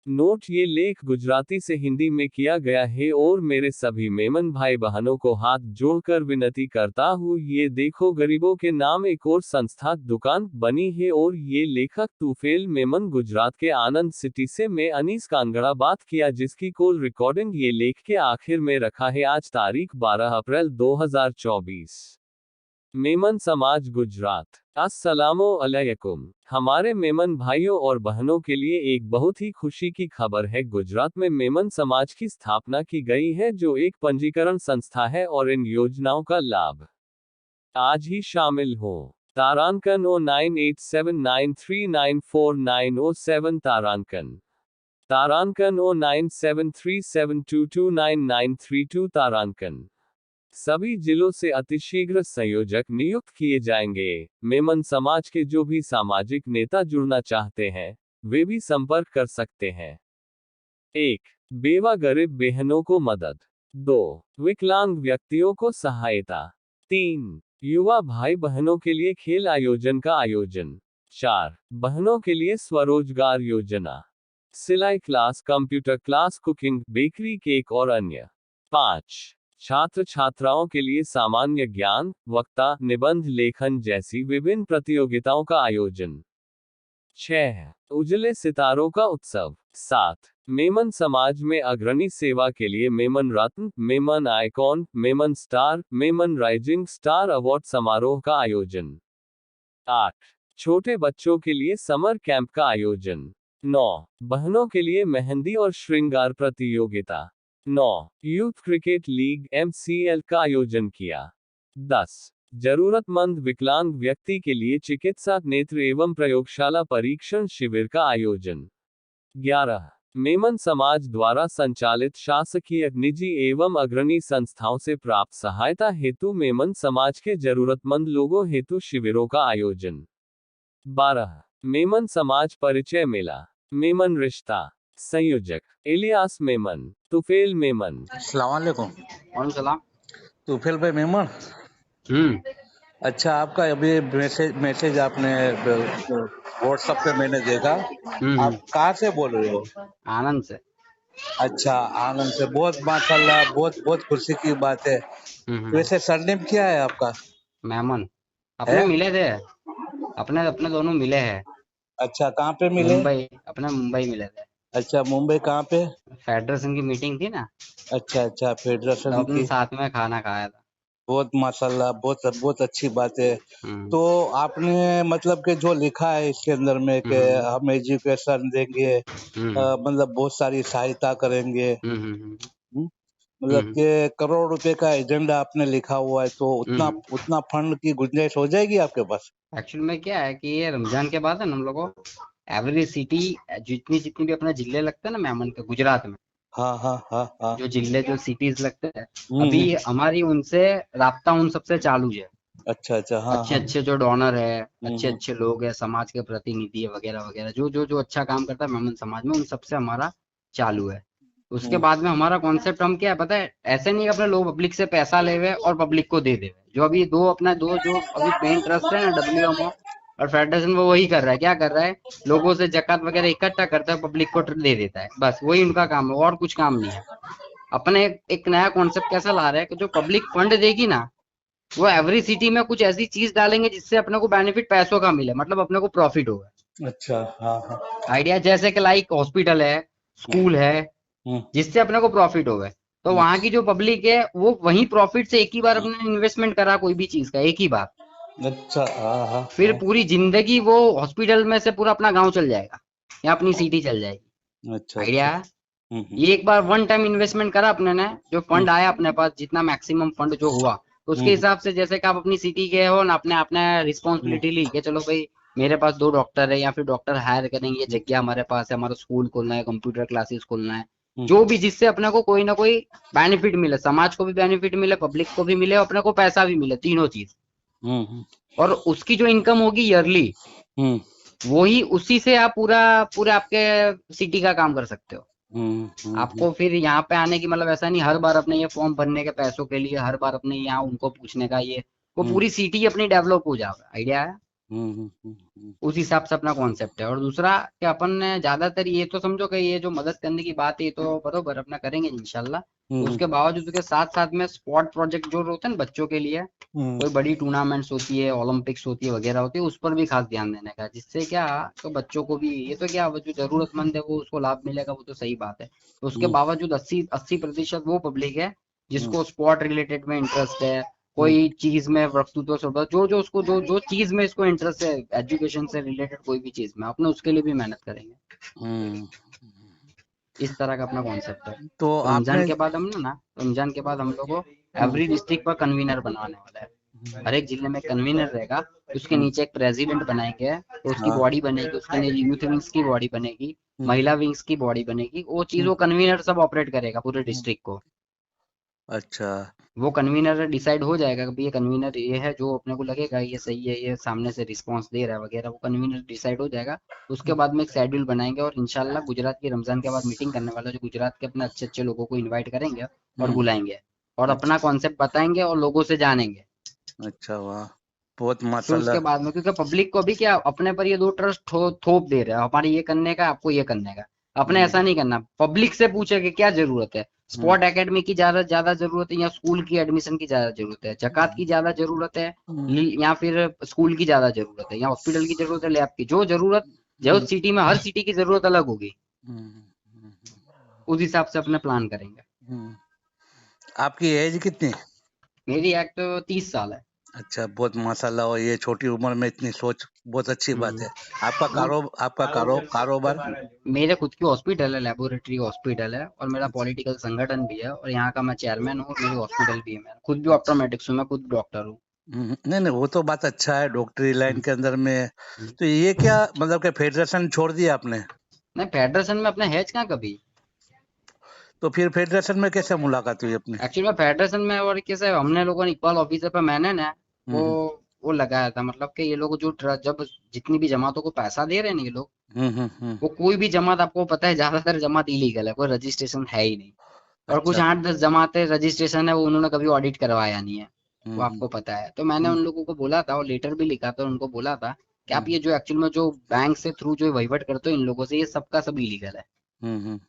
Note: ये लेख गुजराती से हिंदी में किया गया है और मेरे सभी मेमन भाई बहनों को हाथ जोड़कर विनती करता हूँ, ये देखो गरीबों के नाम एक और संस्था दुकान बनी है। और ये लेखक तूफेल मेमन गुजरात के आनंद सिटी से मैं अनीस कांगड़ा बात किया, जिसकी कॉल रिकॉर्डिंग ये लेख के आखिर में रखा है। आज तारीख 12 अप्रैल 2024। मेमन समाज गुजरात। अस्सलामो अलैकुम। हमारे मेमन भाइयों और बहनों के लिए एक बहुत ही खुशी की खबर है। गुजरात में मेमन समाज की स्थापना की गई है, जो एक पंजीकरण संस्था है, और इन योजनाओं का लाभ आज ही शामिल हो। तारांकन 0987939490 तारांकन 097372299932 तारांकन। सभी जिलों से अतिशीघ्र संयोजक नियुक्त किए जाएंगे। मेमन समाज के जो भी सामाजिक नेता जुड़ना चाहते हैं, वे भी संपर्क कर सकते हैं। 1. बेवा गरीब बहनों को मदद। 2. विकलांग व्यक्तियों को सहायता। 3. युवा भाई बहनों के लिए खेल आयोजन का आयोजन। 4. बहनों के लिए स्वरोजगार योजना, सिलाई class, computer class, cooking, bakery, cake और अन्य। 5. छात्र छात्राओं के लिए सामान्य ज्ञान, वक्ता, निबंध लेखन जैसी विभिन्न प्रतियोगिताओं का आयोजन। 6. उजले सितारों का उत्सव। 7. मेमन समाज में अग्रणी सेवा के लिए मेमन रत्न, Memon icon, Memon star, Memon rising star award समारोह का आयोजन। 8. छोटे बच्चों के लिए समर कैंप का आयोजन। 9. बहनों के लिए मेहंदी और श्रृंगार प्रतियोगिता। 9. यूथ क्रिकेट लीग MCL का आयोजन किया। 10. जरूरतमंद विकलांग व्यक्ति के लिए चिकित्सा, नेत्र एवं प्रयोगशाला परीक्षण शिविर का आयोजन। 11. मेमन समाज द्वारा संचालित शासकीय, निजी एवं अग्रणी संस्थाओं से प्राप्त सहायता हेतु मेमन समाज के जरूरतमंद लोगों हेतु शिविरों का आयोजन। 12. मेमन समाज परिचय मेला। मेमन रिश्ता। संयोजक: इलियास मेमन, तुफेल मेमन। अस्सलाम वालेकुम। वालेकुम सलाम। तूफेल भाई मेमन। अच्छा, आपका अभी मैसेज आपने व्हाट्सएप पे मैंने देखा। आप कहाँ से बोल रहे हो? आनंद से। अच्छा, आनंद से। बहुत माशाल्लाह, बहुत बहुत खुशी की बात है। वैसे सरनेम क्या है आपका? मेमन। अपने है? मिले थे, अपने अपने दोनों मिले हैं। अच्छा, कहाँ पे मिले? मुंबई, अपने मुंबई मिले थे। अच्छा, मुंबई कहाँ पे? फेडरेशन की मीटिंग थी ना, अच्छा अच्छा, तो फेडरेशन अपने की। साथ में खाना खाया था। बहुत माशाल्लाह, बहुत बहुत अच्छी बात है। हम्म, तो आपने मतलब कि जो लिखा है इसके अंदर में कि हम्म, हम एजुकेशन देंगे, हम्म, मतलब बहुत सारी सहायता करेंगे, हम्म, हम्म, मतलब हम्म, कि करोड़ रुपए का एजेंडा आपने लिखा हुआ है, तो उतना हम्म। उतना फंड की गुंजाइश हो जाएगी आपके पास? एक्चुअल में क्या है कि ये रमजान के बाद है ना, हम लोगों को एवरी सिटी, जितनी जितनी भी अपने जिले लगते हैं ना मेमन के गुजरात में, हाँ हाँ हाँ हाँ। जो जिले जो सिटीज लगते हैं, हम्म। अभी हमारी उनसे राब्ता उन सबसे चालू है। अच्छा अच्छा, हाँ अच्छे हाँ। अच्छे जो डोनर है, अच्छे हम्म। अच्छे लोग है, समाज के प्रतिनिधि है, वगैरह वगैरह, जो जो जो अच्छा काम करता है मेमन समाज में, उन सबसे हमारा चालू है। उसके हम्म। बाद में हमारा कॉन्सेप्ट हम क्या है पता है, ऐसे नहीं अपने लोग पब्लिक से पैसा ले हुए और पब्लिक को दे दे। जो अभी दो अपना दो जो अभी मेन ट्रस्ट है ना, WMO और फेडरेशन, वो वही कर रहा है। क्या कर रहा है, लोगों से जकात वगैरह इकट्ठा करता है, पब्लिक को दे देता है, बस वही उनका काम है, और कुछ काम नहीं है। अपने एक नया कॉन्सेप्ट कैसा ला रहा है कि जो पब्लिक फंड देगी ना, वो एवरी सिटी में कुछ ऐसी चीज डालेंगे जिससे अपने को बेनिफिट पैसों का मिले, मतलब अपने को प्रॉफिट होगा। अच्छा, हाँ हाँ। आइडिया जैसे कि लाइक हॉस्पिटल है, स्कूल है, हम्म। जिससे अपने को प्रॉफिट होगा। तो वहां की जो पब्लिक है वो वही प्रॉफिट से एक ही बार अपने इन्वेस्टमेंट करा, कोई भी चीज का एक ही बार, अच्छा, हाँ हाँ फिर हाँ। पूरी जिंदगी वो हॉस्पिटल में से पूरा अपना गांव चल जाएगा या अपनी सिटी चल जाएगी। अच्छा आइडिया अच्छा। है, ये एक बार वन टाइम इन्वेस्टमेंट करा अपने ने, जो हम्म। फंड आया अपने पास, जितना मैक्सिमम फंड जो हुआ, तो उसके हम्म। हिसाब से जैसे कि आप अपनी सिटी के हो ना, अपने अपने हम्म। रिस्पॉन्सिबिलिटी ली कि चलो भाई मेरे पास 2 डॉक्टर है, या फिर डॉक्टर हायर करेंगे, ये हम्म। जगह हमारे पास है, हमारा स्कूल खोलना है, कंप्यूटर क्लासेस खोलना है, हम्म। जो भी जिससे अपने को कोई ना कोई बेनिफिट मिले, समाज को भी बेनिफिट मिले, पब्लिक को भी मिले, अपने को पैसा भी मिले, तीनों चीज। हम्म। और उसकी जो इनकम होगी ईयरली, हम्म। वही उसी से आप पूरा पूरे आपके सिटी का काम कर सकते हो। हम्म। आपको फिर यहाँ पे आने की मतलब ऐसा नहीं, हर बार अपने ये फॉर्म भरने के पैसों के लिए हर बार अपने यहाँ उनको पूछने का, ये वो हम्म। पूरी सिटी अपनी डेवलप हो जाएगा। आइडिया है। उस हिसाब से अपना कॉन्सेप्ट है। और दूसरा कि अपन ने ज्यादातर ये तो समझो कि ये जो मदद करने की बात है ये तो बरोबर अपना करेंगे इंशाल्लाह। उसके बावजूद के साथ साथ में स्पोर्ट प्रोजेक्ट जो होते हैं ना बच्चों के लिए, कोई बड़ी टूर्नामेंट्स होती है, ओलंपिक्स होती है वगैरह होती है, उस पर भी खास ध्यान देने का, जिससे क्या तो बच्चों को भी ये तो क्या वो जो जरूरतमंद है वो उसको लाभ मिलेगा, वो तो सही बात है। उसके बावजूद 80% वो पब्लिक है जिसको स्पोर्ट रिलेटेड में इंटरेस्ट है, कोई चीज में वक्तृत्व से जो जो उसको जो जो चीज में इसको इंटरेस्ट है, एजुकेशन से रिलेटेड कोई भी चीज में, अपने उसके लिए भी मेहनत करेंगे। इस तरह का अपना कॉन्सेप्ट है। तो रमजान आपने के बाद हम ना रमजान के बाद हम लोग को एवरी डिस्ट्रिक्ट पर कन्वीनर बनवाने वाला है। हर एक जिले में कन्वीनर रहेगा, उसके नीचे एक प्रेसिडेंट बनाएंगे, तो उसकी बॉडी बनेगी, उसके नीचे यूथ विंग्स की बॉडी बनेगी, महिला विंग्स की बॉडी बनेगी, वो चीज वो कन्वीनर सब ऑपरेट करेगा पूरे डिस्ट्रिक्ट को। अच्छा वो कन्वीनर डिसाइड हो जाएगा कि भाई ये कन्वीनर ये है, जो अपने को लगेगा ये सही है, ये सामने से रिस्पांस दे रहा है वगैरह, वो कन्वीनर डिसाइड हो जाएगा। उसके बाद में एक शेड्यूल बनाएंगे और इंशाल्लाह गुजरात की रमजान के बाद मीटिंग करने वाला, जो गुजरात के अपने अच्छे अच्छे लोगों को इन्वाइट करेंगे और बुलाएंगे और अपना कॉन्सेप्ट बताएंगे और लोगों से जानेंगे। अच्छा वाह बहुत फिर माशाल्लाह। उसके बाद में क्योंकि पब्लिक को भी क्या अपने पर ये दो ट्रस्ट थोप दे रहे हैं, हमारे ये करने का, आपको ये करने का। अपने ऐसा नहीं करना, पब्लिक से पूछे कि क्या जरूरत है, स्पोर्ट एकेडमी की ज्यादा ज्यादा जरूरत है या स्कूल की एडमिशन की ज्यादा जरूरत है, जकात की ज्यादा जरूरत है या फिर स्कूल की ज्यादा जरूरत है या हॉस्पिटल की जरूरत है, लैब की, जो जरूरत जो सिटी में, हर सिटी की जरूरत अलग होगी, उस हिसाब से अपने प्लान करेंगे। आपकी एज कितनी? मेरी एक्ट 30 साल है। अच्छा बहुत माशाल्लाह, और ये छोटी उम्र में इतनी सोच बहुत अच्छी बात है। आपका कारोबार? मेरे खुद की हॉस्पिटल है, लेबोरेटरी हॉस्पिटल है, और मेरा पॉलिटिकल संगठन भी है, और यहाँ का मैं चेयरमैन हूँ, और मेरी हॉस्पिटल भी है। मैं खुद भी ऑप्टोमेट्रिक्स हूँ, मैं खुद डॉक्टर हूँ। नहीं नहीं वो तो बात अच्छा है डॉक्टरी लाइन के अंदर में। तो ये क्या मतलब कि फेडरेशन छोड़ दिया आपने? नहीं, फेडरेशन में अपने हैज कहाँ कभी। तो फिर फेडरेशन में कैसे मुलाकात हुई अपनी? एक्चुअली में फेडरेशन में और कैसे हमने लोगों ने इकबाल ऑफिसर पे मैंने ना वो वो लगाया था, मतलब कि ये लोग जो जब जितनी भी जमातों को पैसा दे रहे हैं ना ये लोग, वो कोई भी जमात, आपको पता है ज्यादातर जमात इलीगल है, कोई रजिस्ट्रेशन है ही नहीं। और कुछ अच्छा 8-10 जमातें रजिस्ट्रेशन है, वो उन्होंने कभी ऑडिट करवाया नहीं है, वो आपको पता है। तो मैंने उन लोगों को बोला था और लेटर भी लिखा था, उनको बोला था कि आप ये जो एक्चुअल में जो बैंक से थ्रू जो वहीवट करते हो इन लोगों से, ये सबका सब इलीगल है,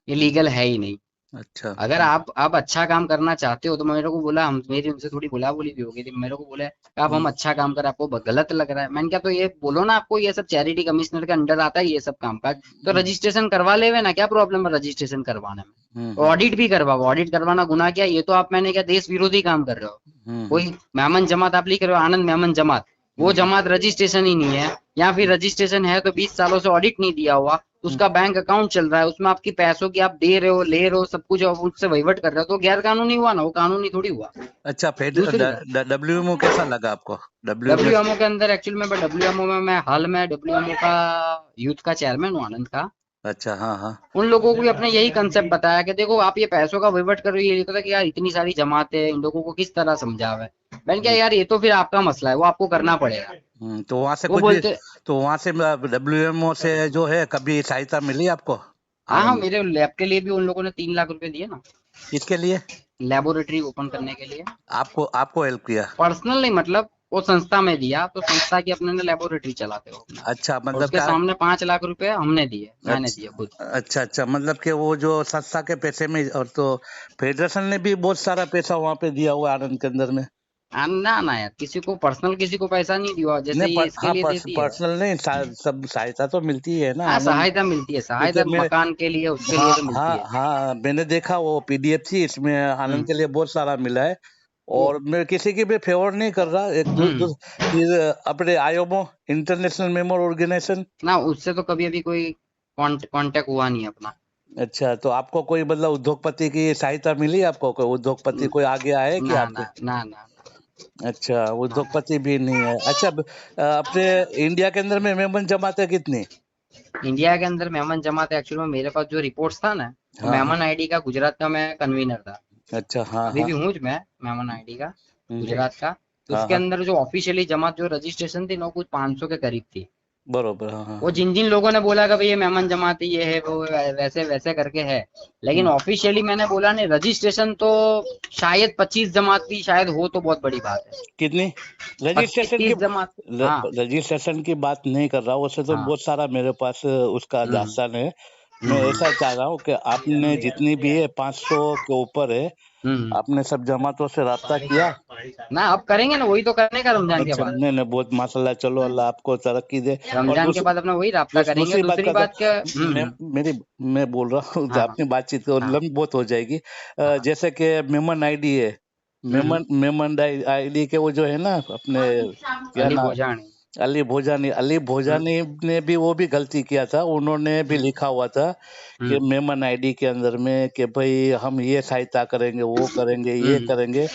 ये लीगल है ही नहीं। अच्छा अगर आप अच्छा काम करना चाहते हो तो मेरे को बोला, हम मेरी उनसे थोड़ी बोला बोली भी हो गई थी, मेरे को बोला कि आप हम अच्छा काम कर, आपको गलत लग रहा है। मैंने कहा तो ये बोलो ना, आपको ये सब चैरिटी कमिश्नर के अंडर आता है ये सब काम काज, तो रजिस्ट्रेशन करवा ले ना, क्या प्रॉब्लम है रजिस्ट्रेशन करवाने में, ऑडिट भी करवाओ, ऑडिट करवाना गुनाह क्या है? ये तो आप, मैंने क्या देश विरोधी काम कर रहे हो। कोई मेमन जमात आप लिख रहे हो, आनंद मेमन जमात, वो जमात रजिस्ट्रेशन ही नहीं है, या फिर रजिस्ट्रेशन है तो 20 सालों से ऑडिट नहीं दिया हुआ, उसका बैंक अकाउंट चल रहा है, उसमें आपकी पैसों की आप दे रहे हो ले रहे हो सब कुछ, और उससे वहीवट कर रहे हो, तो गैर कानूनी हुआ ना, वो कानूनी थोड़ी हुआ। अच्छा दूसरी डब्ल्यूएमओ कैसा लगा आपको? डब्ल्यूएमओ के अंदर एक्चुअल में डब्ल्यूएमओ में मैं हाल में डब्ल्यूएमओ का यूथ का चेयरमैन हूँ, आनंद का। अच्छा हाँ हाँ उन लोगों को भी अपने यही कंसेप्ट बताया कि देखो आप ये पैसों का वहीवट कर रहे हो, ये पता कि यार इतनी सारी जमात है, इन लोगों को किस तरह समझावे। मैंने क्या यार ये तो फिर आपका मसला है, वो आपको करना पड़ेगा। तो वहां से वो कुछ भी, बोलते तो वहां से डब्ल्यूएमओ से जो है कभी सहायता मिली आपको? हाँ हाँ, आनंद मेरे लैब के लिए भी उन लोगों ने 3 लाख रुपए दिए ना, किसके लिए? लेबोरेटरी ओपन करने के लिए। आपको हेल्प किया? पर्सनल नहीं, मतलब वो संस्था में दिया, तो संस्था की अपने ने लेबोरेटरी चलाते हो अपना, अच्छा और मतलब उसके क्या? सामने 5 लाख रुपए हमने दिए, मैंने दिए खुद। अच्छा अच्छा मतलब कि वो जो संस्था के पैसे में, और तो फेडरेशन ने भी बहुत सारा पैसा वहां पे दिया हुआ है आनंद के अंदर में। ना ना यार, किसी को पर्सनल किसी को पैसा नहीं दिया, जैसे नहीं ये इसके हाँ लिए देती है। पर्सनल नहीं, सब सहायता तो मिलती है ना हाँ, आनंद। सहायता मिलती है, क्योंकि सहायता मैं मकान के लिए उसके हाँ लिए तो मिलती हाँ है। हाँ मैंने देखा वो पीडीएफ थी, इसमें आनंद हम्म के लिए बहुत सारा मिला है। वो और मैं किसी की भी फेवर नहीं कर रहा, एक हम्म फिर अपने आयोमो इंटरनेशनल मेंबर ऑर्गेनाइजेशन। ना, उससे तो कभी अभी कोई कांटेक्ट हुआ नहीं अपना। अच्छा तो आपको कोई मतलब उद्योगपति की सहायता मिली? आपको कोई उद्योगपति कोई आगे आए कि ना आपके? ना ना ना अच्छा ना। उद्योगपति भी नहीं है। अच्छा अपने इंडिया के अंदर में मेमन जमात है कितनी? इंडिया के अंदर मेमन जमात एक्चुअली में मेरे पास जो रिपोर्ट्स था ना, तो हाँ हाँ मेमन आईडी का गुजरात का मैं कन्वीनर था। अच्छा हाँ अभी हाँ भी हूँ मैं मेमन आईडी का हम्म, गुजरात का। तो हाँ उसके हाँ अंदर जो ऑफिशियली जमात जो रजिस्ट्रेशन थी ना, वो कुछ 500 के करीब थी। बरोबर, हाँ हाँ वो जिन जिन लोगों ने बोला कि भाई ये मेमन जमाती ये है वो वैसे वैसे करके है, लेकिन ऑफिशियली मैंने बोला नहीं, रजिस्ट्रेशन तो शायद 25 जमात की शायद हो तो बहुत बड़ी बात है। कितनी 25 रजिस्ट्रेशन की 30 जमात। हाँ रजिस्ट्रेशन की बात नहीं कर रहा हूँ, वैसे तो हाँ। बहुत सारा मेरे पास उसका हम्म दास्तान है। मैं हम्म ऐसा चाह रहा हूँ कि आपने जितनी भी है 500 के ऊपर है, हम्म। आपने सब जमातों से राब्ता किया? ना अब करेंगे ना, वही तो करने का रमजान के अच्छा, बाद। नहीं नहीं, बहुत माशाल्लाह, चलो अल्लाह आपको तरक्की दे। और रमजान के बाद अपना वही राब्ता करेंगे। दूसरी बात दूसरी करता बात क्या। हूँ, मेरी मैं बोल रहा हूँ हाँ हाँ अपनी बातचीत तो हाँ लंबी बहुत हो जाएगी। हाँ। जैसे कि मेमन आईडी है, हम्म। मेमन आईडी के वो जो है ना अपने, क्या अली ना, भोजानी। अली हम्म भोजानी ने भी वो भी गलती किया था। उन्होंने भी हम्म लिखा हुआ था कि हम्म मेमन आईडी के अंदर में कि भाई हम ये सहायता करेंगे, वो करेंगे, ये हम्म करेंगे।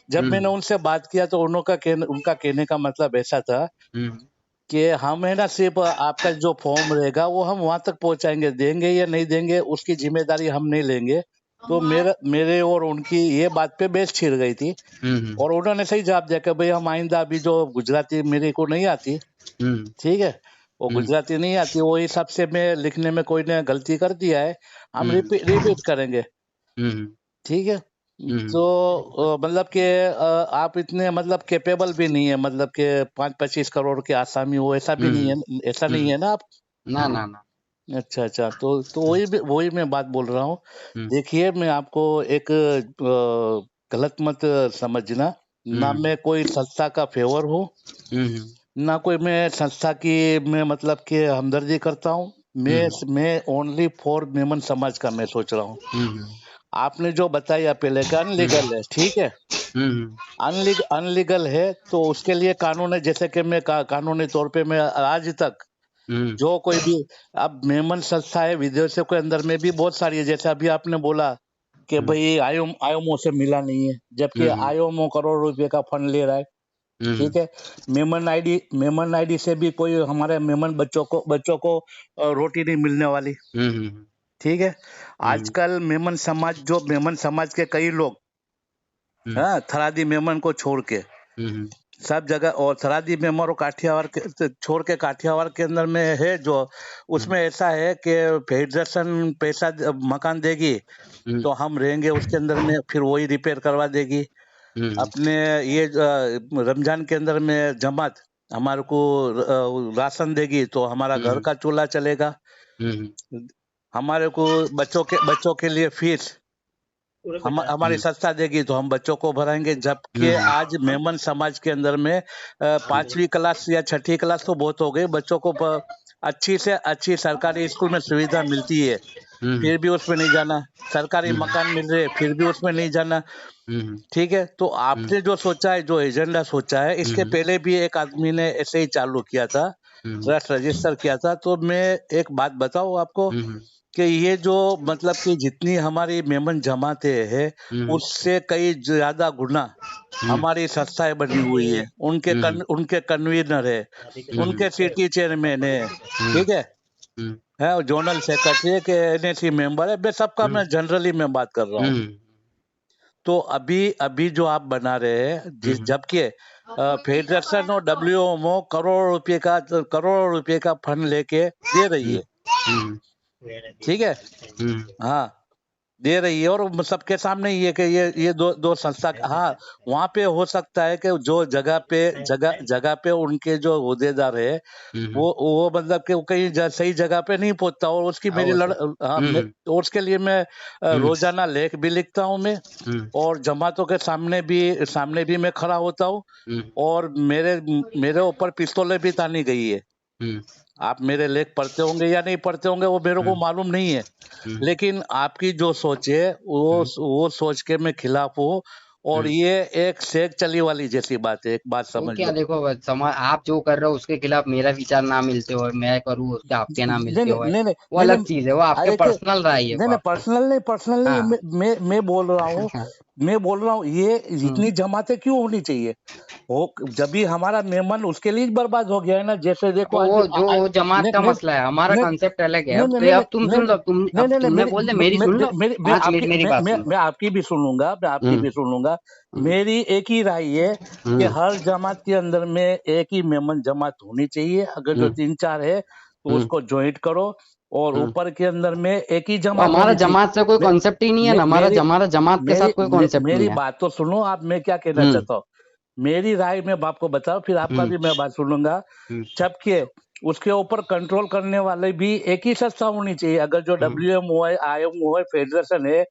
जब मैंने हम्म उनसे बात किया तो उनका कहने का मतलब ऐसा था हम्म कि हम है ना सिर्फ आपका जो फॉर्म रहेगा वो हम वहां तक पहुंचाएंगे, देंगे या नहीं देंगे उसकी जिम्मेदारी हम नहीं लेंगे। तो मेरे और उनकी ये बात पे बहस छिड़ गई थी। हम्म और उन्होंने सही जवाब दिया कि भाई हम आइंदा, अभी जो गुजराती मेरे को नहीं आती, हम्म ठीक है, वो हम्म गुजराती नहीं आती, वो हिसाब से मैं लिखने में कोई ने गलती कर दिया है, हम हम्म रिपीट करेंगे, हम्म ठीक है। हम्म तो मतलब कि आप इतने मतलब कैपेबल भी नहीं है, मतलब कि 5-25 करोड़ के आसामी हो, ऐसा भी नहीं हम्म है, ऐसा नहीं हम्म। है ना आप? ना ना ना। अच्छा अच्छा, तो वही मैं बात बोल रहा हूँ। हम्म देखिए, मैं आपको एक गलत मत समझना, ना हम्म मैं कोई संस्था का फेवर हूँ, हम्म ना कोई मैं संस्था की मैं मतलब कि हमदर्दी करता हूँ। हम्म मैं ओनली फॉर मेमन समाज का मैं सोच रहा हूँ। हम्म आपने जो बताया पहले का अनलीगल है, ठीक है, हम्म अनलीगल है, तो उसके लिए कानून है। जैसे कि मैं कानूनी तौर पे मैं आज तक हम्म जो कोई भी, अब मेमन संस्था है विदेशों के अंदर में भी बहुत सारी है, जैसे अभी आपने बोला कि हम्म भाई आयोमो से मिला नहीं है, जबकि हम्म आयोमो करोड़ रुपए का फंड ले रहा है, हम्म ठीक है। मेमन आईडी से भी कोई हमारे मेमन बच्चों को रोटी नहीं मिलने वाली, हम्म ठीक है। हम्म आजकल मेमन समाज के कई लोग, हम्म हाँ, थरादी मेमन को छोड़ के हम्म सब जगह, और थरादी मेमन और काठियावाड़ के छोड़ के काठियावाड़ के अंदर में है जो, उसमें ऐसा है कि फेडरेशन पैसा मकान देगी तो हम रहेंगे उसके अंदर में, फिर वही रिपेयर करवा देगी। अपने ये रमजान के अंदर में जमात हमारे को राशन देगी तो हमारा घर का चूल्हा चलेगा। हम्म हमारे को बच्चों के लिए फीस हमारी संस्था देगी तो हम बच्चों को भराएंगे। जबकि आज मेमन समाज के अंदर में 5वीं क्लास या 6ठी क्लास तो बहुत हो गई, बच्चों को अच्छी से अच्छी सरकारी स्कूल में सुविधा मिलती है, फिर भी उसमें नहीं जाना। सरकारी मकान मिल रहे फिर भी उसमें नहीं जाना, ठीक है। तो आपने जो सोचा है, जो एजेंडा सोचा है, इसके पहले भी एक आदमी ने ऐसे ही चालू किया था, ट्रस्ट रजिस्टर किया था। तो मैं एक बात बताऊं आपको कि ये जो मतलब कि जितनी हमारी मेमन जमाते हैं उससे कई ज्यादा गुना हमारी संस्थाएं बनी हुई है, उनके कन्वीनर है, उनके सिटी चेयरमैन है, ठीक है, जोनल सेक्रेटरी है, के एनएसी मेंबर है, मैं सबका मैं जनरली मैं बात कर रहा हूँ। तो अभी अभी जो आप बना रहे हैं, जबकि फेडरेशन और डब्ल्यूएमओ करोड़ रुपए का फंड लेके दे रही है, ठीक है, हाँ, दे रही है। और सबके सामने ये कि ये दो संस्था, हाँ, वहां पे हो सकता है कि जो जगह पे उनके जो होदेदार है वो मतलब कि वो कहीं सही जगह पे नहीं पहुंचता, और उसकी मेरी हाँ, और उसके लिए मैं रोजाना लेख भी लिखता हूँ मैं, और जमातों के सामने भी मैं खड़ा होता हूँ, और मेरे ऊपर पिस्तौलें भी तानी गई है। आप मेरे लेख पढ़ते होंगे या नहीं पढ़ते होंगे वो मेरे को मालूम नहीं है, लेकिन आपकी जो सोच है वो सोच के मैं खिलाफ हूँ। और ये एक सेक चली वाली जैसी बात है, एक बात तो समझ क्या लो। देखो, समाज आप जो कर रहे हो उसके खिलाफ मेरा विचार ना मिलते हो, मैं करूँ उसके आपके ना नहीं मिलते नहीं हो, नहीं नहीं वो नहीं अलग नहीं, चीज है, वो आपके अरे पर्सनल राय है, नहीं वो नहीं, आपकी। पर्सनल नहीं, हाँ मैं बोल रहा हूँ, मैं बोल रहा हूँ ये इतनी जमातें क्यों होनी चाहिए? वो जब भी हमारा मेमन उसके लिए बर्बाद हो गया है ना, जैसे देखो तो वो जो जमात का मसला है, हमारा कॉन्सेप्ट अलग है। तो अब तुम सुन लो, तुमने बोल दे, मेरी सुन लो। मेरी बात सुन लो। मैं आपकी भी सुन लूंगा, मैं आपकी भी सुन लूंगा। मेरी एक ही राय है कि हर जमात के अंदर में एक ही मेमन जमात होनी चाहिए। अगर जो 3-4 है तो उसको ज्वाइंट करो, और ऊपर के अंदर में एक ही जमात। हमारा जमात से कोई कॉन्सेप्ट ही नहीं है ना, हमारा जमात के साथ कोई कॉन्सेप्ट नहीं है। मेरी बात तो सुनो आप, मैं क्या कहना चाहता हूँ, मेरी राय में आपको बताओ, फिर आपका भी मैं बात सुनूंगा। जबकि उसके ऊपर कंट्रोल करने वाले भी एक ही संस्था होनी चाहिए। अगर जो WMO है, IMO है, फेडरेशन है,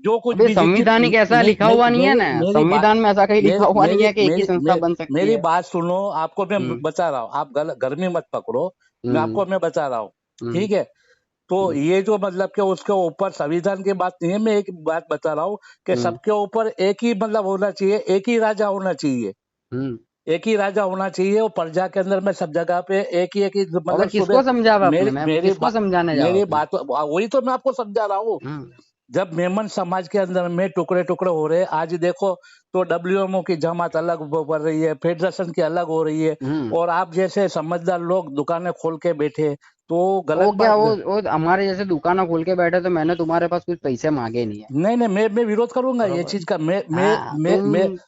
जो कुछ भी संविधानिक ऐसा लिखा हुआ नहीं है ना, संविधान में ऐसा कहीं लिखा हुआ नहीं है कि एक ही संस्था बन सकती है। मेरी बात सुनो, आपको मैं बता रहा हूँ, आप घर में मत पकड़ो, मैं बता रहा हूँ, ठीक है? तो ये जो मतलब कि उसके ऊपर संविधान की बात नहीं है, मैं एक बात बता रहा हूँ कि सबके ऊपर एक ही मतलब होना चाहिए, एक ही राजा होना चाहिए, एक ही राजा होना चाहिए। और प्रजा के अंदर में सब जगह पे एक ही मतलब किसको समझा किसको समझाने मेरी बात वही तो मैं आपको समझा रहा हूँ। जब मेमन समाज के अंदर में टुकड़े टुकड़े हो रहे हैं, आज देखो तो WMO की जमात अलग बढ़ रही है, फेडरेशन की अलग हो रही है, और आप जैसे समझदार लोग दुकानें खोल के बैठे तो गलत वो क्या, वो हमारे जैसे दुकान खोल के बैठे तो मैंने तुम्हारे पास कुछ पैसे मांगे नहीं है। नहीं, मैं विरोध करूंगा ये चीज का। मैं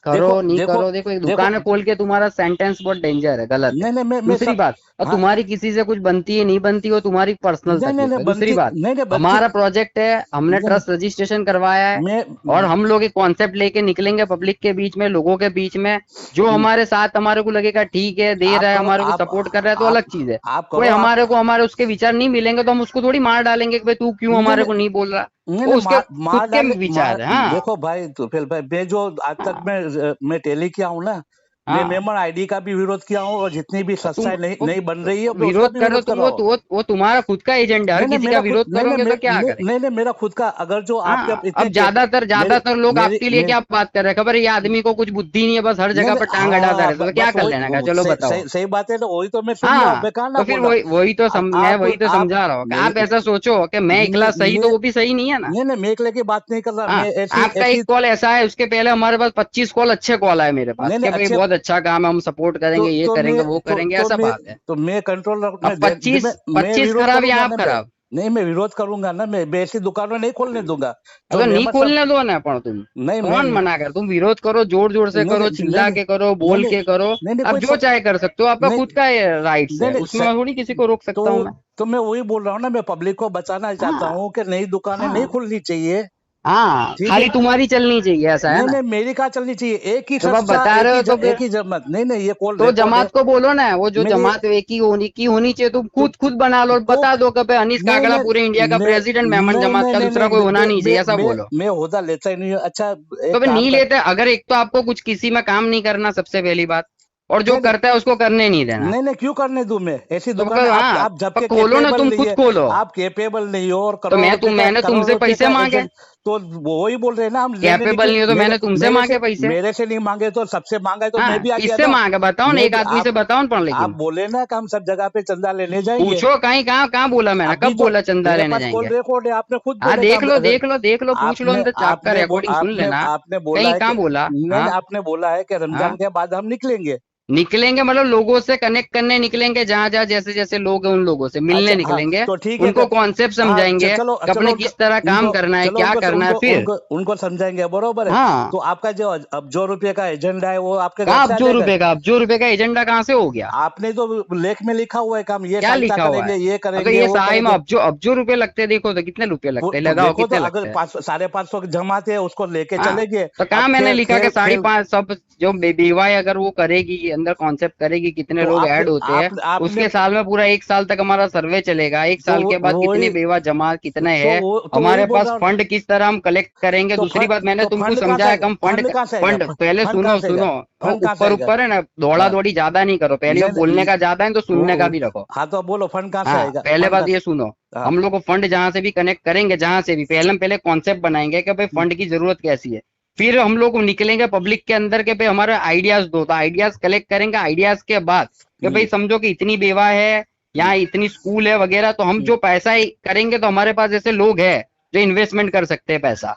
करो नहीं करो, देखो एक दुकान खोल के तुम्हारा सेंटेंस बहुत डेंजर है, गलत है। नहीं, दूसरी बात, तुम्हारी किसी से कुछ बनती है नहीं बनती, वो तुम्हारी पर्सनल तकलीफ है। दूसरी बात, हमारा प्रोजेक्ट है, हमने ट्रस्ट रजिस्ट्रेशन करवाया है, और हम लोग एक कॉन्सेप्ट लेके निकलेंगे पब्लिक के बीच में, लोगों के बीच में। जो हमारे साथ हमारे को लगेगा ठीक है, दे रहा है, हमारे को सपोर्ट कर रहा है, तो अलग चीज है। कोई हमारे को हमारे उसके विचार नहीं मिलेंगे तो हम उसको थोड़ी मार डालेंगे कि भाई तू क्यों हमारे को नहीं बोल रहा। वो उसके खुद के विचार है। हाँ देखो भाई, तो फिर भाई मैं जो आज तक मैं टेली किया हूँ ना, मैं मेमन ID का भी विरोध किया हूँ, और जितनी भी संस्थाएं नहीं बन रही है विरोध करो तुम। वो तुम्हारा खुद का एजेंडा है, किसी का विरोध करोगे तो क्या करें? नहीं, मेरा खुद का। अगर जो आपके अब ज्यादातर लोग आपके लिए क्या बात कर रहे हैं, खबर ये आदमी को कुछ बुद्धि नहीं है, बस हर जगह पर टांग अड़ाता रहता है, तो क्या कर लेना का? चलो बताओ। सही बात है ना, वही तो मैं सुन रहा हूँ। तो फिर वही तो मैं वही तो समझा रहा हूँ। आप ऐसा सोचो कि मैं अकेला सही, तो वो भी सही नहीं है ना। नहीं, मैं अकेले की बात नहीं कर रहा। आपका एक कॉल ऐसा है, उसके पहले हमारे पास 25 कॉल अच्छे कॉल आए मेरे पास, बहुत अच्छा काम है, हम सपोर्ट करेंगे, ये करेंगे, वो करेंगे, ऐसा बात है। तो मैं कंट्रोल 25 खराब या आप खराब? नहीं, मैं विरोध करूंगा ना, मैं ऐसी दुकानें नहीं खोलने दूंगा। अगर नहीं खोलने दो ना, पर तुम नहीं, कौन मना कर? तुम विरोध करो, जोर जोर से करो, चिल्ला के करो, बोल के करो, अब जो चाहे कर सकते हो, आपका खुद का राइट है, उसमें थोड़ी किसी को रोक सकता हूँ मैं। तो मैं वही बोल रहा हूँ ना, मैं पब्लिक को बचाना चाहता हूँ कि नई दुकानें नहीं खुलनी चाहिए। हाँ, खाली तुम्हारी चलनी चाहिए, ऐसा है ना? नहीं, मेरी कहाँ चलनी चाहिए? एक ही तो बता रहे हो तो एक ही जमात। नहीं, ये कॉल तो जमात को बोलो ना, वो जो जमात एक ही होनी चाहिए, तुम खुद बना लो, बता दो कि अनीस कागड़ा पूरे इंडिया का प्रेसिडेंट मेमन जमात का, दूसरा कोई होना नहीं चाहिए, ऐसा बोलो। मैं होदा लेता ही नहीं। अच्छा, तो नहीं लेते। अगर एक तो आपको कुछ किसी में काम नहीं करना, सबसे पहली बात, और जो करता है उसको करने नहीं देना। नहीं, क्यों करने दूं मैं ऐसी दुकान? आप जब खोलो ना, तुम खुद खोलो। आप कैपेबल नहीं हो, और तो मैंने तुमसे पैसे मांगे, तो वही बोल रहे हैं ना, हम कैपेबल नहीं हो तो मैंने तुमसे मांगे पैसे। मेरे से नहीं मांगे तो सबसे मांगा, तो मैं भी आ गया। किससे मांगा बताओ ना, एक आदमी से बताओ ना। पर आप बोले ना कि हम सब जगह पे चंदा लेने जाएंगे। पूछो कहाँ बोला मैंने, कब बोला चंदा लेने जाएंगे? रिकॉर्ड है, आपने खुद देख लो, पूछ लो, आपका रिकॉर्डिंग सुन लेना। आपने बोला कहाँ बोला? आपने बोला है कि रमजान के बाद हम निकलेंगे, मतलब लोगों से कनेक्ट करने निकलेंगे, जहाँ जैसे लोग हैं उन लोगों से मिलने निकलेंगे, तो ठीक है, उनको कॉन्सेप्ट समझाएंगे, अपने किस तरह काम करना है, क्या करना है, फिर उनको समझाएंगे, बरोबर है। तो आपका जो अब्जो रुपये का एजेंडा है, वो आपके अब्जो रुपये का एजेंडा कहाँ से हो गया? आपने तो लेख में लिखा हुआ है, काम ये क्या लिखा हुआ है, ये करेंगे, ये साई में अब्जो रुपये लगते, देखो तो कितने रुपए लगते, लगाओ कितने लगते हैं? 550 जमाते है, उसको लेके चलेंगे। तो कहाँ मैंने लिखा कि 550 सब जो बेवाई अगर वो करेगी, अंदर कॉन्सेप्ट करेगी, कितने लोग ऐड होते हैं, उसके साल में पूरा 1 साल तक हमारा सर्वे चलेगा। 1 साल के बाद कितने बेवा जमा कितने हैं, हमारे पास फंड किस तरह हम कलेक्ट करेंगे। दूसरी बात, मैंने तुमको समझाया कम फंड पहले सुनो, ऊपर है ना, दौड़ा दौड़ी ज्यादा नहीं करो, पहले बोलने का ज्यादा है तो सुनने का भी रखो। हाँ, तो बोलो फंड कहाँ से आएगा? पहले बात ये सुनो, हम लोग को फंड जहाँ से भी कनेक्ट करेंगे, जहाँ से भी पहले कॉन्सेप्ट बनाएंगे कि भाई फंड की जरूरत कैसी है, फिर हम लोग निकलेंगे पब्लिक के अंदर के भाई हमारे आइडियाज दो, तो आइडियाज कलेक्ट करेंगे। आइडियाज के बाद कि भाई समझो कि इतनी बेवा है, यहाँ इतनी स्कूल है वगैरह, तो हम जो पैसा करेंगे तो हमारे पास ऐसे लोग हैं जो इन्वेस्टमेंट कर सकते हैं पैसा।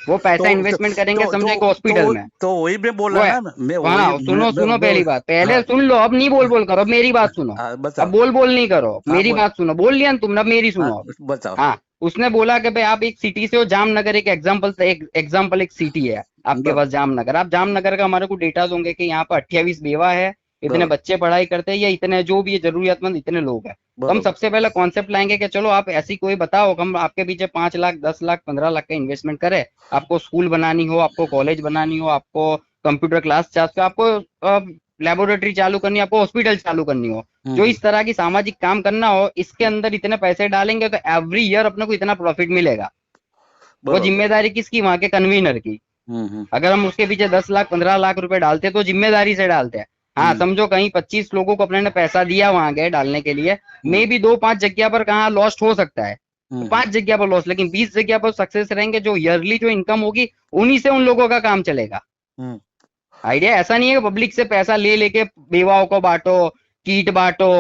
वो पैसा तो इन्वेस्टमेंट करेंगे समझो एक हॉस्पिटल में। तो वही मैं बोल वो रहा है। ना, मैं हाँ वही सुनो सुनो, पहली बात पहले हाँ सुन लो, अब नहीं बोल बोल करो, अब मेरी बात सुनो। बताओ। अब बोल बोल नहीं करो, हाँ मेरी बात सुनो, बोल लिया ना तुमने, अब मेरी हाँ, सुनो अब। बताओ। हाँ, उसने बोला कि भाई आप एक सिटी से हो, जामनगर एक एग्जाम्पल एक सिटी है आपके ब- पास, जामनगर। आप जामनगर का हमारे को डेटा दोगे कि यहाँ पर 28 बेवा है, इतने ब- बच्चे पढ़ाई करते हैं, या इतने जो भी है जरूरियातमंद इतने लोग हैं। तो हम बरोबर। सबसे पहले कॉन्सेप्ट लाएंगे कि चलो आप ऐसी कोई बताओ, हम आपके पीछे 5 लाख 10 लाख 15 लाख का इन्वेस्टमेंट करें। आपको स्कूल बनानी हो, आपको कॉलेज बनानी हो, आपको कंप्यूटर क्लास चाहते हो, आपको लेबोरेटरी चालू करनी हो, आपको हॉस्पिटल चालू करनी हो, जो इस तरह की सामाजिक काम करना हो, इसके अंदर इतने पैसे डालेंगे तो एवरी ईयर अपने को इतना प्रॉफिट मिलेगा। वो बरोबर। जिम्मेदारी किसकी? वहां के कन्वीनर की। अगर हम उसके पीछे 10 लाख 15 लाख रुपए डालते तो जिम्मेदारी से डालते हैं। हाँ समझो कहीं 25 लोगों को अपने ने पैसा दिया वहां गए डालने के लिए, मे भी 2-5 जगह पर कहाँ लॉस्ट हो सकता है, 5 जगह पर लॉस, लेकिन 20 जगह पर सक्सेस रहेंगे। जो ईयरली जो इनकम होगी उन्हीं से उन लोगों का काम चलेगा। आइडिया ऐसा नहीं है कि पब्लिक से पैसा ले लेके बेवाओं को बांटो, कीट बांटो,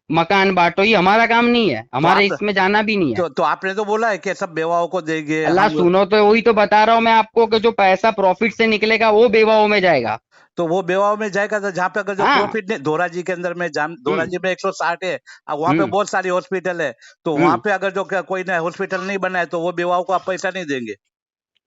मकान बांटो, ये हमारा काम नहीं है, हमारे इसमें जाना भी नहीं है। तो आपने तो बोला है कि सब बेवाओं को देंगे अल्लाह हम। सुनो, तो वही तो बता रहा हूँ मैं आपको कि जो पैसा प्रॉफिट से निकलेगा वो बेवाओं में जाएगा। तो वो बेवाओं में जाएगा, तो जहाँ पे अगर जो हाँ। प्रॉफिट नहीं, धोराजी के अंदर में धोराजी में 160 है, अब वहाँ पे बहुत सारी हॉस्पिटल है, तो वहाँ पे अगर जो कोई ना हॉस्पिटल नहीं बना है तो वो बेवाओं को आप पैसा नहीं देंगे।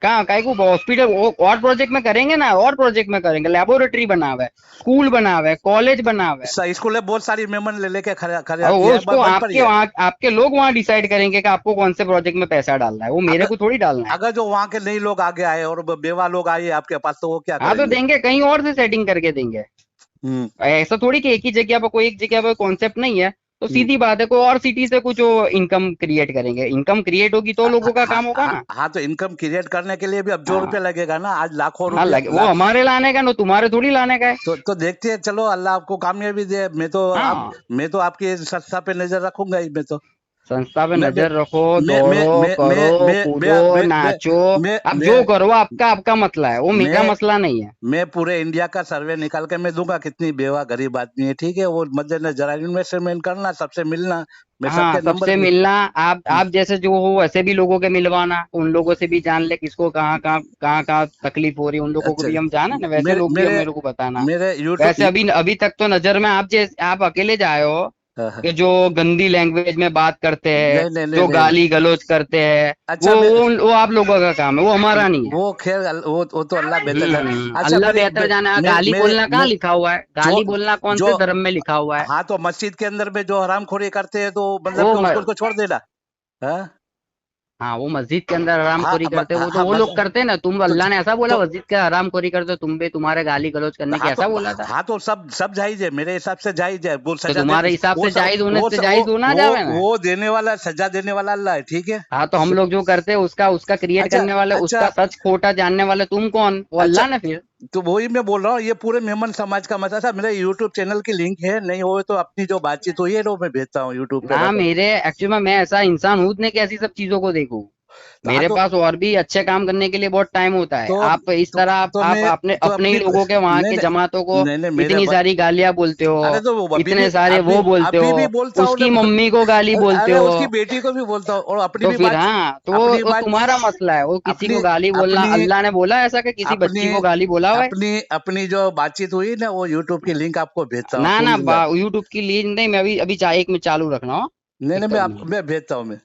कहाँ काय को हॉस्पिटल और प्रोजेक्ट में करेंगे ना, और प्रोजेक्ट में करेंगे, लेबोरेटरी बना हुआ है, स्कूल बना हुआ है, कॉलेज बना हुआ है, स्कूल है, बहुत सारी मेमन ले लेके खड़े खड़े और आती वो है, उसको बंद पड़ी आपके है। वहाँ आपके लोग वहाँ डिसाइड करेंगे कि आपको कौन से प्रोजेक्ट में पैसा डालना है, वो मेरे को थोड़ी डालना है। अगर जो वहाँ के नए लोग आगे आए और बेवा लोग आए आपके पास, तो वो क्या हाँ तो करेंगे? देंगे, कहीं और से सेटिंग करके देंगे। ऐसा थोड़ी कि एक ही जगह पर, कोई एक जगह पर कॉन्सेप्ट नहीं है, तो सीधी बात है कोई और सिटी से कुछ इनकम क्रिएट करेंगे, इनकम क्रिएट होगी तो लोगों का काम होगा ना। हाँ, तो इनकम क्रिएट करने के लिए भी अब जो हाँ। रुपया लगेगा ना, आज लाखों हाँ रुपया लगे, वो हमारे लाने का ना, तुम्हारे थोड़ी लाने का है। तो देखते हैं, चलो अल्लाह आपको कामयाबी दे। हाँ। मैं तो आपकी संस्था पे नजर रखूंगा ही। मैं तो संस्था पे मैं नजर रखो, मैं मैं दौड़ो, मैं मैं करो, मैं कूदो, मैं नाचो, मैं आप मैं जो करो आपका आपका मसला है, वो मेरा मैं मसला नहीं है। मैं पूरे इंडिया का सर्वे निकाल के मैं दूंगा, कितनी बेवा गरीब आदमी है, ठीक है, वो मद्देनजर इन्वेस्टमेंट करना, सबसे मिलना, मैं हाँ सबके सबसे नंबर। मिलना, आप जैसे जो हो वैसे भी लोगों के मिलवाना, उन लोगों से भी जान ले किसको कहाँ तकलीफ हो रही है, उन लोगों को अच्छा, भी हम जाना ना, वैसे मेरे लोग भी हम मेरे मेरे को बताना। मेरे वैसे यूट्यूब। अभी तक तो नजर में आप अकेले जाए हो कि जो गंदी लैंग्वेज में बात करते हैं, नहीं नहीं नहीं जो नहीं। गाली गलौज करते हैं, अच्छा, वो आप लोगों का काम है, वो हमारा नहीं है। वो खैर वो तो अल्लाह बेहतर जाने। अच्छा, अल्लाह बेहतर जाने। गाली बोलना कहाँ लिखा हुआ है? गाली बोलना कौन जो से धर्म में लिखा हुआ है? हाँ, तो मस्जिद के अंदर में जो हरामखोरी करते हैं, तो मतलब वो कि उसको छोड़ देना। हाँ हाँ, वो मस्जिद के अंदर हरामखोरी करते हैं, वो तो वो लोग करते हैं ना। तुम, तो अल्लाह ने ऐसा बोला तो मस्जिद के हरामखोरी करते हो, तुम भी, तुम्हारे गाली गलौज करने की ऐसा बोला था? हाँ, तो सब जायज है, मेरे हिसाब से जायज है। वो तो सजा तुम्हारे हिसाब से जायज होने से जायज होना जावे ना। वो देने वाला, सजा देने वाला अल्लाह है, ठीक है। हाँ तो हम लोग जो करते हैं उसका क्रिएट अच्छा करने वाले, अच्छा उसका सच खोटा जानने वाले तुम कौन? वो अच्छा, अल्लाह ने फिर। तो वही मैं बोल रहा हूँ, ये पूरे मेमन समाज का मसला था। मेरे यूट्यूब चैनल की लिंक है, नहीं हो तो अपनी जो बातचीत हुई है वो मैं भेजता हूँ यूट्यूब पे। ना मेरे एक्चुअली मैं ऐसा इंसान हूँ नहीं कि ऐसी सब चीजों को देखूं। मेरे पास और भी अच्छे काम करने के लिए बहुत टाइम होता है। आप इस तरह आप अपने ही लोगों के वहाँ के जमातों को इतनी सारी गालियां बोलते हो, इतने सारे वो बोलते हो, उसकी मम्मी को गाली बोलते हो, उसकी बेटी को भी बोलता हूँ, और अपनी तो भी फिर बात। हाँ, तो वो तुम्हारा मसला है। वो किसी को गाली बोलना, अल्लाह ने बोला ऐसा कि किसी बच्ची को गाली बोला हुआ है? अपनी जो बातचीत हुई ना, वो यूट्यूब की लिंक आपको भेजता हूँ। ना यूट्यूब की लिंक नहीं, मैं अभी एक मिनट चालू रखना हो। नहीं, मैं भेजता हूँ। मैं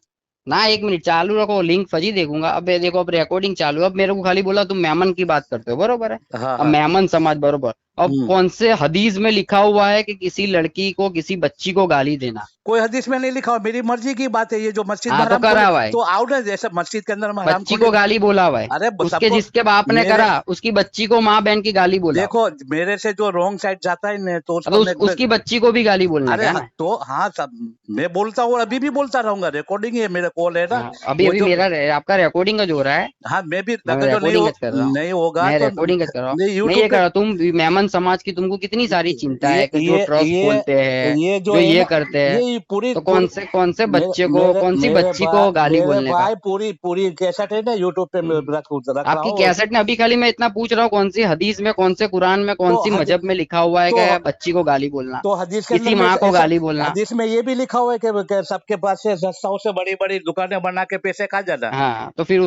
ना 1 मिनट चालू रखो, लिंक फजी देखूंगा। अब ये देखो, अब रिकॉर्डिंग चालू है। अब मेरे को खाली बोला तुम मेमन की बात करते हो, बरोबर है। हाँ अब मेमन समाज, बरोबर। अब कौन से हदीस में लिखा हुआ है कि किसी लड़की को, किसी बच्ची को गाली देना? कोई हदीस में नहीं लिखा हुआ, मेरी मर्जी की बात है। ये जो मस्जिद में तो करा हुआ है, तो आओ ना, जैसे मस्जिद के अंदर बच्ची को गाली बोला हुआ है। अरे उसके जिसके बाप ने करा, उसकी बच्ची को माँ बहन की गाली बोला। देखो, मेरे से जो रॉन्ग साइड जाता है ना, तो उसकी बच्ची को भी गाली बोलना है ना। तो हाँ, सब मैं बोलता हूँ, अभी भी बोलता रहूंगा। रिकॉर्डिंग है, मेरा कॉल है ना। अभी मेरा आपका रिकॉर्डिंग का जो हो रहा है। हाँ, मैं भी नहीं होगा मैं तो रिकॉर्डिंग कर रहा हूँ। नहीं ये करो तुम मेमन मेमन समाज की तुमको कितनी सारी चिंता है कि जो ये ट्रस्ट ये खोलते हैं, ये जो जो है ये ना, करते हैं, ये पूरी तो कौन से मेरे बच्चे को, मेरे कौन सी मेरे बच्ची को गाली मेरे बोलने का? भाई पूरी पूरी कैसेट है ना यूट्यूब पे मैं रख रहा आपकी हूँ। कैसेट में अभी खाली मैं इतना पूछ रहा हूँ, कौन सी हदीस में, कौन से कुरान में, कौन तो सी मजहब में लिखा हुआ है तो कि बच्ची को गाली बोलना, तो हदीस के किसी अंदर में माँ को ऐसा गाली बोलना? हदीस में ये भी लिखा हुआ है कि सबके पास से सस्ताओं से बड़ी बड़ी दुकानें बना के पैसे खा जाना। हाँ, तो फिर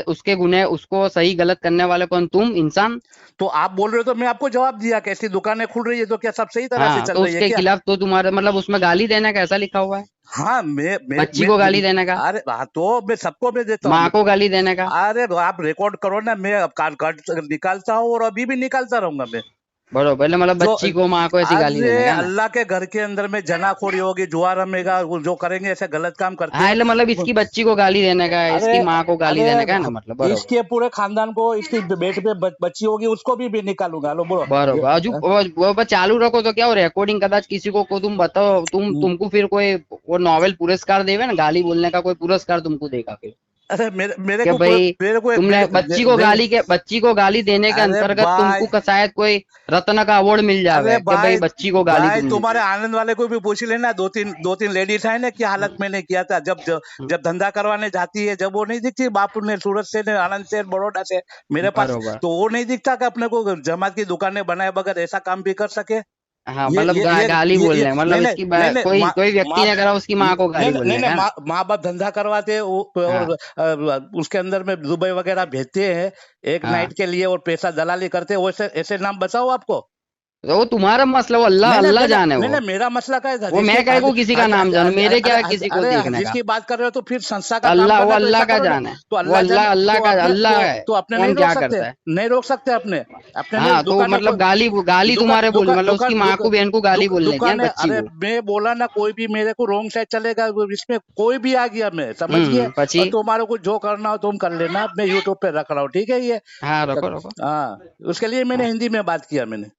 उसके गुने, उसको सही गलत करने वाले कौन? तुम इंसान। तो आप बोल रहे हो तो मैं आपको जवाब दिया कि ऐसी दुकानें खुल रही है तो क्या सब सही तरह से हाँ, चल तो रही है उसके क्या? खिलाफ तो तुम्हारा मतलब उसमें गाली देना कैसा लिखा हुआ है? हाँ बच्ची को गाली देने का, अरे हाँ, तो मैं सबको मैं देता माँ हूँ। को गाली देने का? अरे आप रिकॉर्ड करो ना, मैं अब काट निकालता हूँ और अभी भी निकालता रहूंगा मैं। बरोबर, मतलब जो बच्ची को, माँ को ऐसी गाली अरे देने का ना? अल्लाह के घर के अंदर में जनाखोरी होगी, जुआ रमेगा, वो जो करेंगे ऐसे गलत काम करते हाँ, हैं। मतलब इसकी बच्ची को गाली देने का है, अरे इसकी माँ को गाली अरे देने का है ना, मतलब बरोबर। इसके पूरे खानदान को, इसकी बेटे पे बच्ची होगी उसको भी निकालूंगा। लो बोलो। बरोबर, अजू वो बस चालू रखो तो क्या, वो रिकॉर्डिंग कदाच किसी को तुम बताओ, तुमको फिर कोई वो नोबेल पुरस्कार देवे ना, गाली बोलने का कोई पुरस्कार तुमको देगा फिर, अरे मेरे कि को भाई तुमने मेरे, बच्ची को गाली देने के अरे अंतर्गत भाई, तुमको शायद कोई रत्न का अवार्ड मिल जावे अरे कि भाई बच्ची को गाली भाई तुमने तुम्हारे दी। आनंद वाले को भी पूछ लेना, दो तीन लेडीज है ना, क्या हालत मैंने किया था जब धंधा करवाने जाती है, जब वो नहीं दिखती, बापू ने सूरत से, ने आनंद से, बड़ौदा से मेरे पास, बरोबर, तो वो नहीं दिखता कि अपने को जमात की दुकानें बनाए बगैर ऐसा काम भी कर सके। हाँ, मतलब गाली बोलने, मतलब इसकी नहीं नहीं कोई व्यक्ति ने करा, उसकी माँ को गाली बोलने का ना? माँ बाप धंधा करवाते हाँ, और उसके अंदर में दुबई वगैरह भेजते हैं एक हाँ, नाइट के लिए और पैसा दलाली करते हैं, वैसे ऐसे नाम बताओ आपको। तो वो तुम्हारा मसला, वो अल्लाह जाने वो। मेरा मसला क्या है? वो मैं क्या को किसी का नाम जानूं, मेरे क्या किसी को देखने का? जिसकी बात कर रहे हो तो फिर संस्था का काम अल्लाह, वो करना तो अल्लाह ऐसा का करो ना। जाने, तो वो अल्लाह का, अल्लाह है, तो अपने नहीं कौन रोक क्या सकते, करता है? नहीं रोक सकते अपने अपने नहीं हाँ, तो दुकानें मतलब गाली तुम्हारे बोल, मतलब उसकी माँ को, बहन को गाली बोलने की है, दुकानें। बच्ची अरे को। मैं बोला ना, कोई भी मेरे को रोंग साइड चलेगा, इसमें कोई भी आ गया, मैं समझ गया। पची। और तुम्हारे को जो करना हो तुम कर लेना, मैं यूट्यूब पे रख रहा हूँ, ठीक है ये। हाँ, रखो रखो। हाँ, उसके लिए मैंने हिंदी में बात किया मैंने।